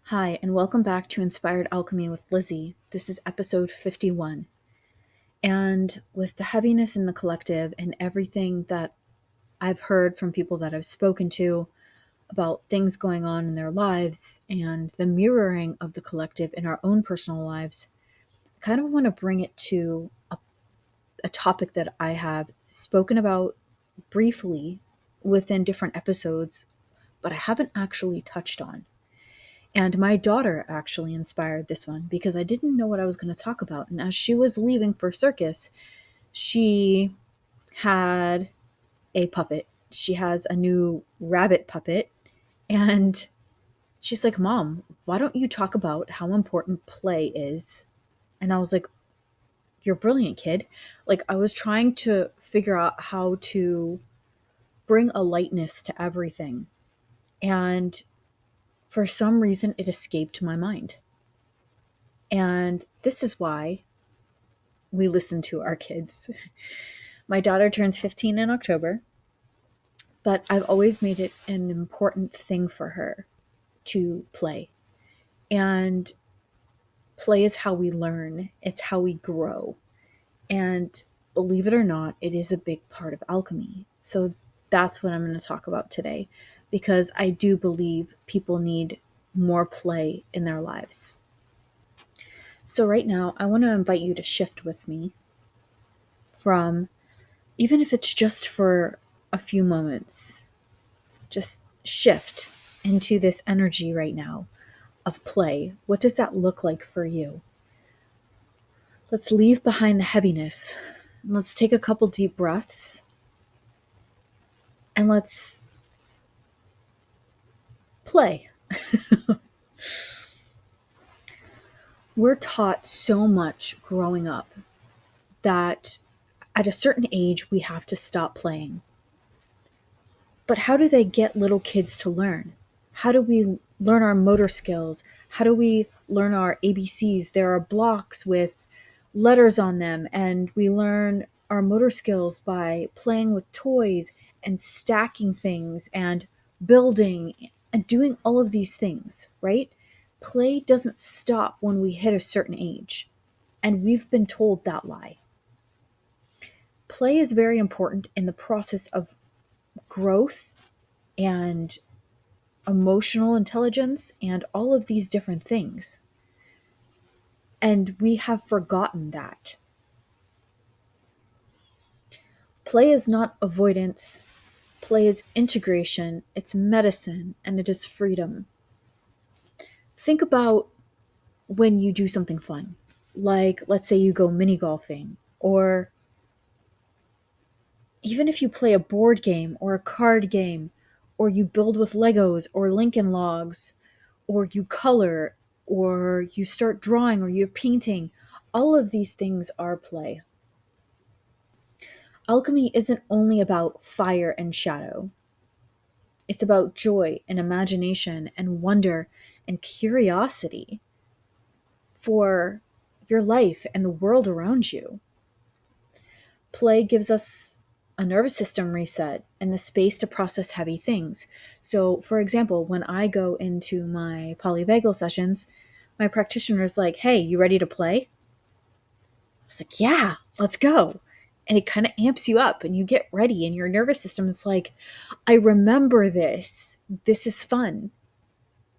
Hi, and welcome back to Inspired Alchemy with Lizzie. This is episode 51. And with the heaviness in the collective and everything that I've heard from people that I've spoken to about things going on in their lives and the mirroring of the collective in our own personal lives, I kind of want to bring it to a topic that I have spoken about briefly within different episodes, but I haven't actually touched on. And my daughter actually inspired this one because I didn't know what I was going to talk about. And as she was leaving for circus, she had a puppet. She has a new rabbit puppet. And she's like, Mom, why don't you talk about how important play is? And I was like, You're brilliant, kid. Like, I was trying to figure out how to bring a lightness to everything. And for some reason, it escaped my mind. And this is why we listen to our kids. My daughter turns 15 in October, but I've always made it an important thing for her to play. And play is how we learn, it's how we grow. And believe it or not, it is a big part of alchemy. So that's what I'm going to talk about today because I do believe people need more play in their lives. So, right now, I want to invite you to shift with me from, even if it's just for a few moments, just shift into this energy right now of play. What does that look like for you? Let's leave behind the heaviness. Let's take a couple deep breaths and let's play. We're taught so much growing up that at a certain age we have to stop playing. But how do they get little kids to learn? How do we learn our motor skills? How do we learn our ABCs? There are blocks with letters on them, and we learn our motor skills by playing with toys and stacking things and building and doing all of these things, right? Play doesn't stop when we hit a certain age, and we've been told that lie. Play is very important in the process of growth and emotional intelligence and all of these different things. And we have forgotten that. Play is not avoidance, play is integration, it's medicine, and it is freedom. Think about when you do something fun, like let's say you go mini golfing, or even if you play a board game or a card game, or you build with Legos or Lincoln Logs, or you color, or you start drawing, or you're painting, all of these things are play. Alchemy isn't only about fire and shadow. It's about joy and imagination and wonder and curiosity for your life and the world around you. Play gives us a nervous system reset and the space to process heavy things. So, for example, when I go into my polyvagal sessions, my practitioner is like, "Hey, you ready to play?" I was like, "Yeah, let's go." And it kind of amps you up and you get ready, and your nervous system is like, "I remember this. This is fun."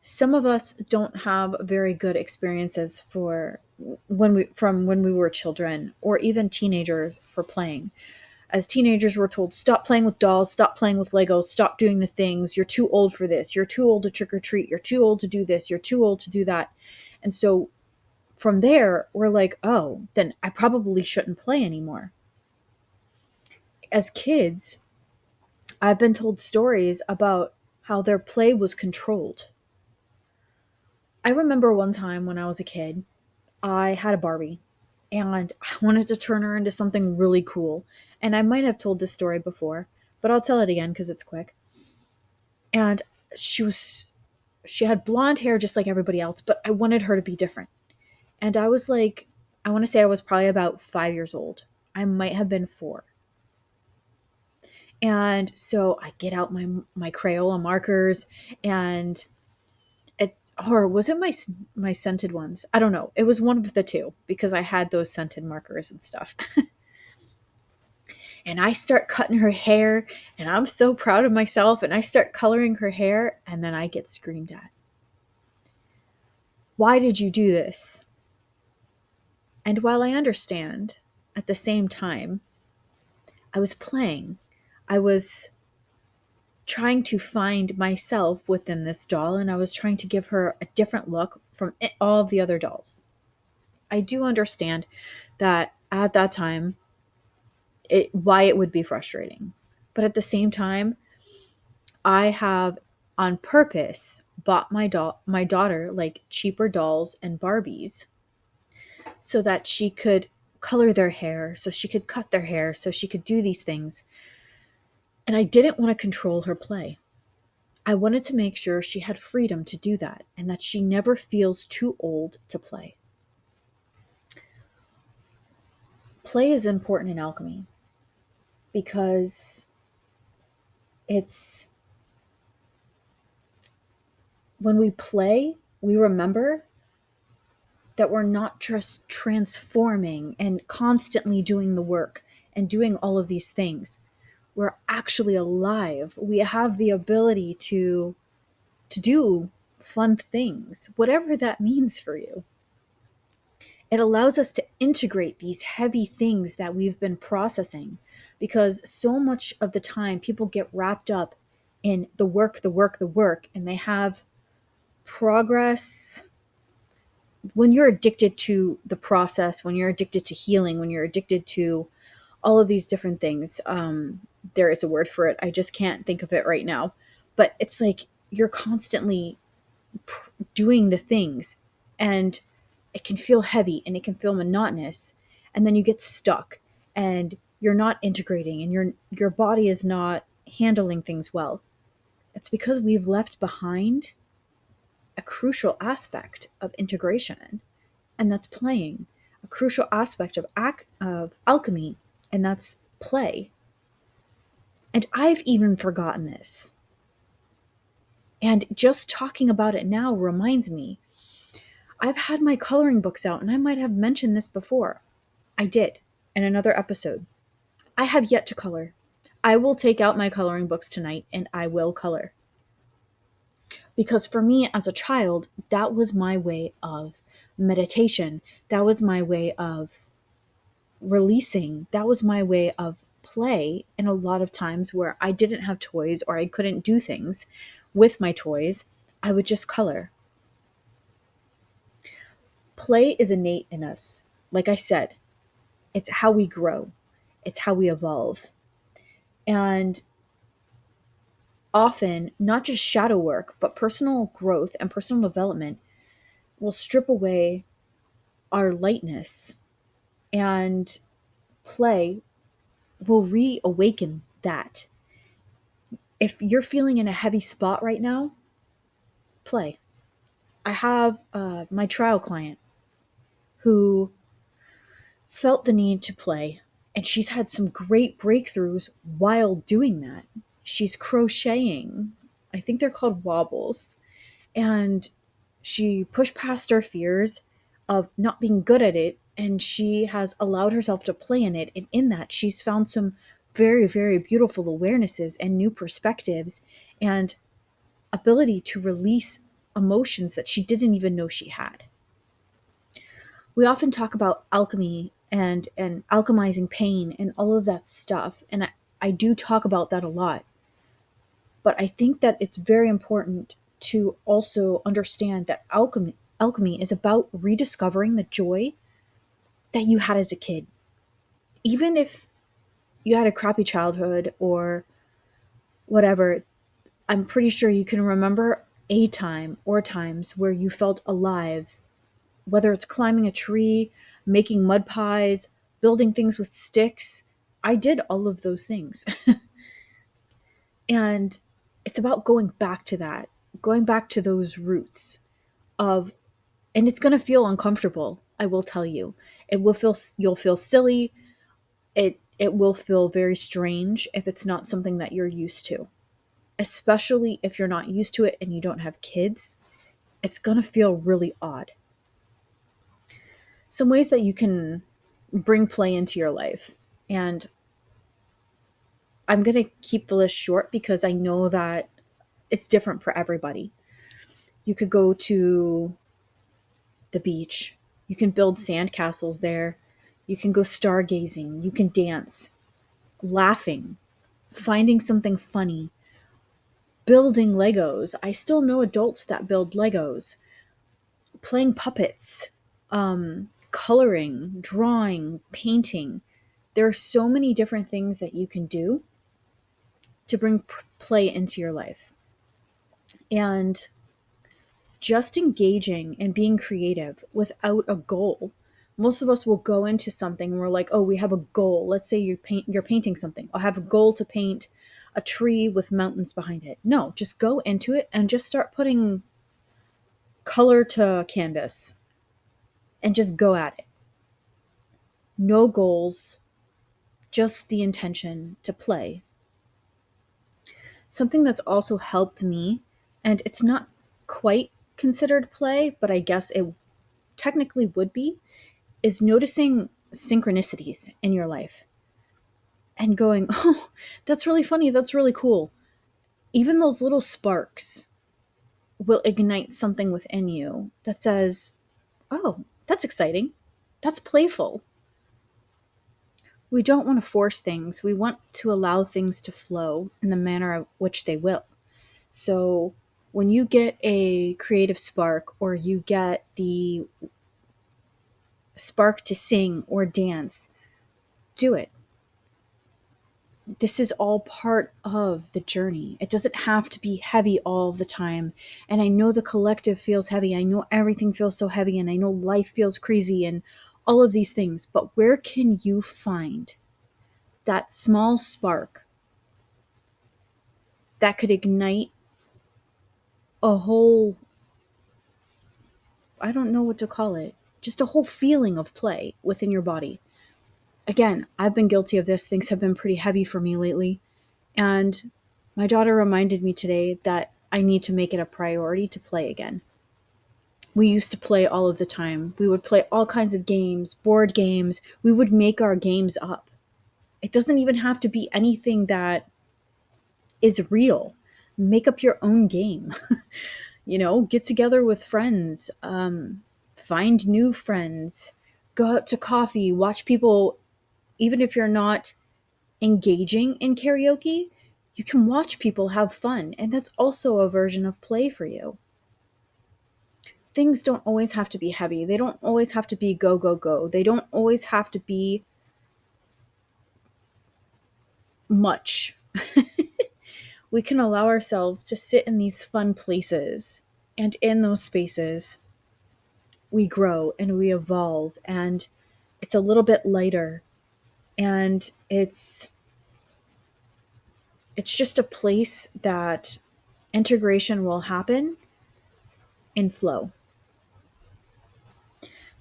Some of us don't have very good experiences for when we were children or even teenagers for playing. As teenagers, we're told, stop playing with dolls, stop playing with Legos, stop doing the things. You're too old for this. You're too old to trick or treat. You're too old to do this. You're too old to do that. And so from there, we're like, oh, then I probably shouldn't play anymore. As kids, I've been told stories about how their play was controlled. I remember one time when I was a kid, I had a Barbie and I wanted to turn her into something really cool. And I might have told this story before, but I'll tell it again because it's quick. And she was she had blonde hair just like everybody else, but I wanted her to be different. And I was like, I want to say I was probably about 5 years old. I might have been four. And so I get out my Crayola markers, and or was it my scented ones? I don't know. It was one of the two because I had those scented markers and stuff. And I start cutting her hair, and I'm so proud of myself, and I start coloring her hair, and then I get screamed at. Why did you do this? And while I understand, at the same time, I was playing. I was trying to find myself within this doll, and I was trying to give her a different look from all of the other dolls. I do understand that at that time, why it would be frustrating. But at the same time, I have on purpose bought my daughter like cheaper dolls and Barbies so that she could color their hair, so she could cut their hair, so she could do these things. And I didn't want to control her play. I wanted to make sure she had freedom to do that and that she never feels too old to play. Play is important in alchemy because it's when we play, we remember that we're not just transforming and constantly doing the work and doing all of these things. We're actually alive. We have the ability to do fun things, whatever that means for you. It allows us to integrate these heavy things that we've been processing because so much of the time people get wrapped up in the work, the work, the work, and they have progress. When you're addicted to the process, when you're addicted to healing, when you're addicted to all of these different things, there is a word for it. I just can't think of it right now. But it's like you're constantly doing the things, and it can feel heavy and it can feel monotonous, and then you get stuck and you're not integrating and your body is not handling things well. It's because we've left behind a crucial aspect of integration, and that's playing. A crucial aspect of alchemy, and that's play. And I've even forgotten this. And just talking about it now reminds me. I've had my coloring books out, and I might have mentioned this before. I did in another episode. I have yet to color. I will take out my coloring books tonight and I will color. Because for me as a child, that was my way of meditation. That was my way of releasing. That was my way of play. And a lot of times where I didn't have toys or I couldn't do things with my toys, I would just color. Play is innate in us. Like I said, it's how we grow, it's how we evolve. And often, not just shadow work, but personal growth and personal development will strip away our lightness, and play will reawaken that. If you're feeling in a heavy spot right now, play. I have my trial client who felt the need to play, and she's had some great breakthroughs while doing that. She's crocheting. I think they're called wobbles. And she pushed past her fears of not being good at it, and she has allowed herself to play in it. And in that, she's found some very, very beautiful awarenesses and new perspectives and ability to release emotions that she didn't even know she had. We often talk about alchemy and alchemizing pain and all of that stuff, and I do talk about that a lot. But I think that it's very important to also understand that alchemy is about rediscovering the joy that you had as a kid. Even if you had a crappy childhood or whatever, I'm pretty sure you can remember a time or times where you felt alive, whether it's climbing a tree, making mud pies, building things with sticks. I did all of those things. And it's about going back to that, going back to those roots of, and it's going to feel uncomfortable, I will tell you. It will feel, you'll feel silly. It will feel very strange if it's not something that you're used to, especially if you're not used to it and you don't have kids. it's going to feel really odd. Some ways that you can bring play into your life. And I'm going to keep the list short because I know that it's different for everybody. You could go to the beach. You can build sandcastles there. You can go stargazing. You can dance, laughing, finding something funny, building Legos. I still know adults that build Legos, playing puppets, coloring, drawing, painting. There are so many different things that you can do to bring play into your life. And just engaging and being creative without a goal. Most of us will go into something and we're like, oh, we have a goal. Let's say you're painting something. I'll have a goal to paint a tree with mountains behind it. No, just go into it and just start putting color to canvas and just go at it. No goals, just the intention to play. Something that's also helped me, and it's not quite considered play, but I guess it technically would be, is noticing synchronicities in your life and going, oh, that's really funny. That's really cool. Even those little sparks will ignite something within you that says, oh, that's exciting. That's playful. We don't want to force things. We want to allow things to flow in the manner of which they will. So when you get a creative spark or you get the spark to sing or dance, do it. This is all part of the journey. It doesn't have to be heavy all the time. And I know the collective feels heavy. I know everything feels so heavy, and I know life feels crazy and all of these things. But where can you find that small spark that could ignite a whole, I don't know what to call it, just a whole feeling of play within your body? Again, I've been guilty of this. Things have been pretty heavy for me lately. And my daughter reminded me today that I need to make it a priority to play again. We used to play all of the time. We would play all kinds of games, board games. We would make our games up. It doesn't even have to be anything that is real. Make up your own game. Get together with friends, find new friends, go out to coffee, watch people. Even if you're not engaging in karaoke, you can watch people have fun, and that's also a version of play for you. Things don't always have to be heavy. They don't always have to be go, go, go. They don't always have to be much. We can allow ourselves to sit in these fun places, and in those spaces, we grow and we evolve, and it's a little bit lighter, and it's just a place that integration will happen in flow.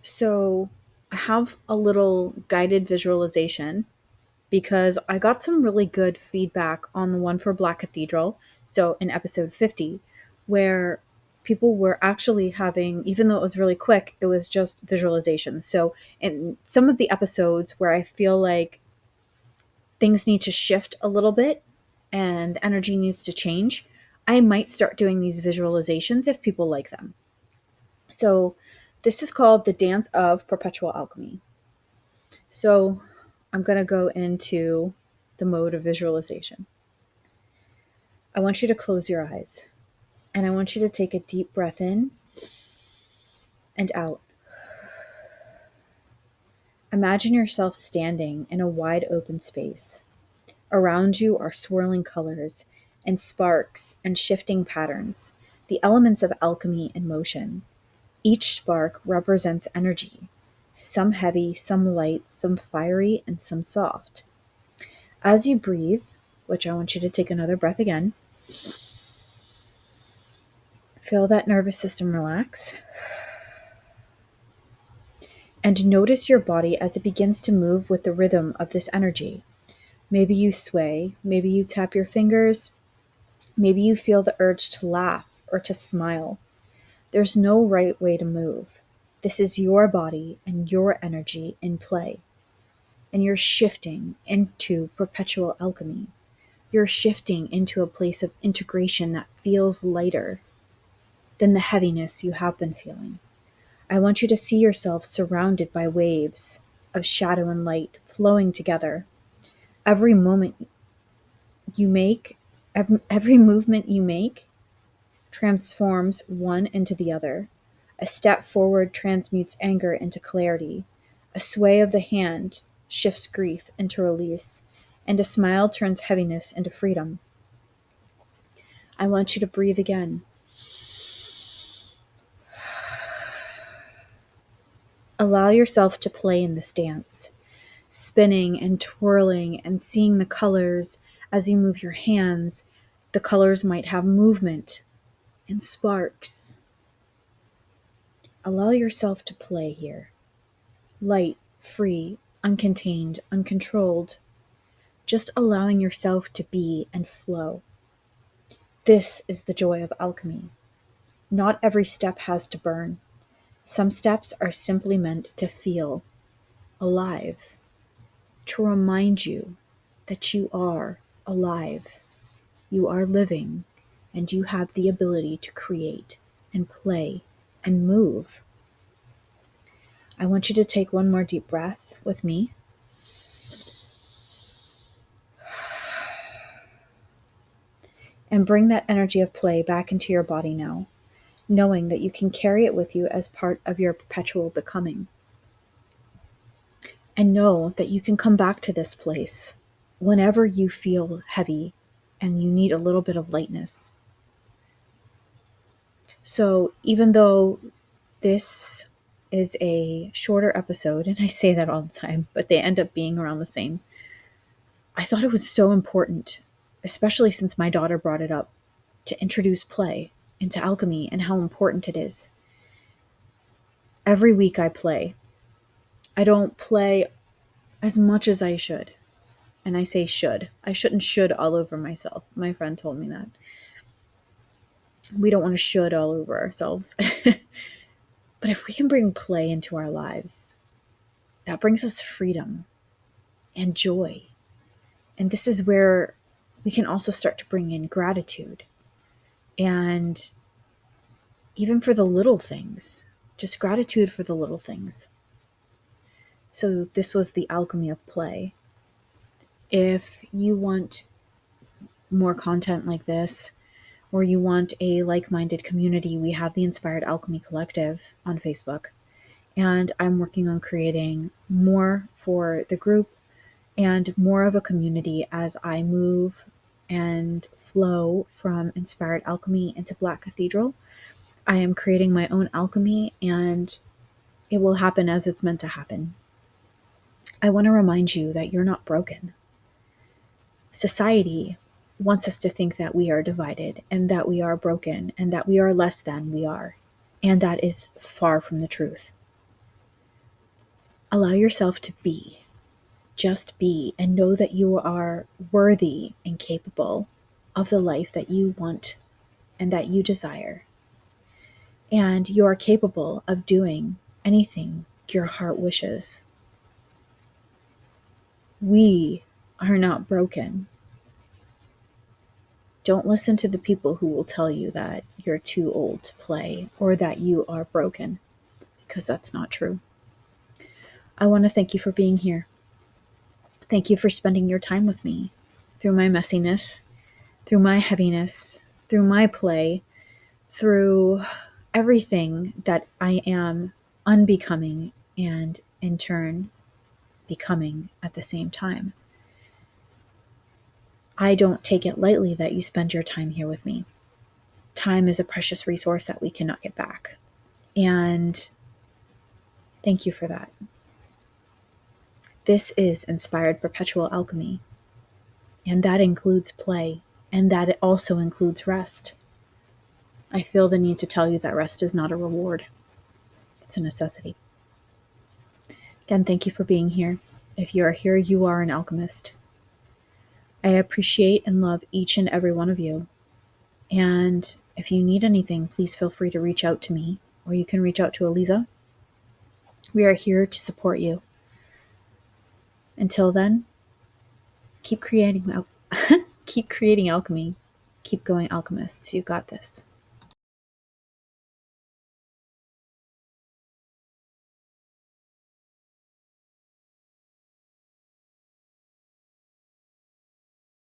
So I have a little guided visualization because I got some really good feedback on the one for Black Cathedral. So in episode 50, where people were actually having, even though it was really quick, it was just visualization. So in some of the episodes where I feel like things need to shift a little bit and energy needs to change, I might start doing these visualizations if people like them. So this is called the Dance of Perpetual Alchemy. So I'm going to go into the mode of visualization. I want you to close your eyes, and I want you to take a deep breath in and out. Imagine yourself standing in a wide open space. Around you are swirling colors and sparks and shifting patterns, the elements of alchemy in motion. Each spark represents energy, some heavy, some light, some fiery, and some soft. As you breathe, which I want you to take another breath again, feel that nervous system relax. And notice your body as it begins to move with the rhythm of this energy. Maybe you sway, maybe you tap your fingers, maybe you feel the urge to laugh or to smile. There's no right way to move. This is your body and your energy in play. And you're shifting into perpetual alchemy. You're shifting into a place of integration that feels lighter than the heaviness you have been feeling. I want you to see yourself surrounded by waves of shadow and light flowing together. Every moment you make, every movement you make transforms one into the other. A step forward transmutes anger into clarity. A sway of the hand shifts grief into release. And a smile turns heaviness into freedom. I want you to breathe again. Allow yourself to play in this dance, spinning and twirling and seeing the colors as you move your hands. The colors might have movement and sparks. Allow yourself to play here. Light, free, uncontained, uncontrolled. Just allowing yourself to be and flow. This is the joy of alchemy. Not every step has to burn. Some steps are simply meant to feel alive, to remind you that you are alive, you are living, and you have the ability to create and play and move. I want you to take one more deep breath with me. And bring that energy of play back into your body now, knowing that you can carry it with you as part of your perpetual becoming. And know that you can come back to this place whenever you feel heavy and you need a little bit of lightness. So even though this is a shorter episode, and I say that all the time, but they end up being around the same, I thought it was so important, especially since my daughter brought it up, to introduce play into alchemy and how important it is. Every week I play. I don't play as much as I should. And I say should. I shouldn't should all over myself. My friend told me that. We don't want to should all over ourselves. But if we can bring play into our lives, that brings us freedom and joy. And this is where we can also start to bring in gratitude. And even for the little things, just gratitude for the little things. So this was the alchemy of play. If you want more content like this, or you want a like-minded community, we have the Inspired Alchemy Collective on Facebook. And I'm working on creating more for the group and more of a community as I move and flow from Inspired Alchemy into Black Cathedral. I am creating my own alchemy, and it will happen as it's meant to happen. I want to remind you that you're not broken. Society wants us to think that we are divided and that we are broken and that we are less than we are. And that is far from the truth. Allow yourself to be. Just be, and know that you are worthy and capable of the life that you want and that you desire. And you are capable of doing anything your heart wishes. We are not broken. Don't listen to the people who will tell you that you're too old to play or that you are broken, because that's not true. I want to thank you for being here. Thank you for spending your time with me through my messiness, through my heaviness, through my play, through everything that I am unbecoming and in turn becoming at the same time. I don't take it lightly that you spend your time here with me. Time is a precious resource that we cannot get back. And thank you for that. This is Inspired Perpetual Alchemy. And that includes play. And that it also includes rest. I feel the need to tell you that rest is not a reward. It's a necessity. Again, thank you for being here. If you are here, you are an alchemist. I appreciate and love each and every one of you. And If you need anything, please feel free to reach out to me, or you can reach out to Eliza. We are here to support you. Until then, keep creating keep creating alchemy. Keep going, alchemists. You got this.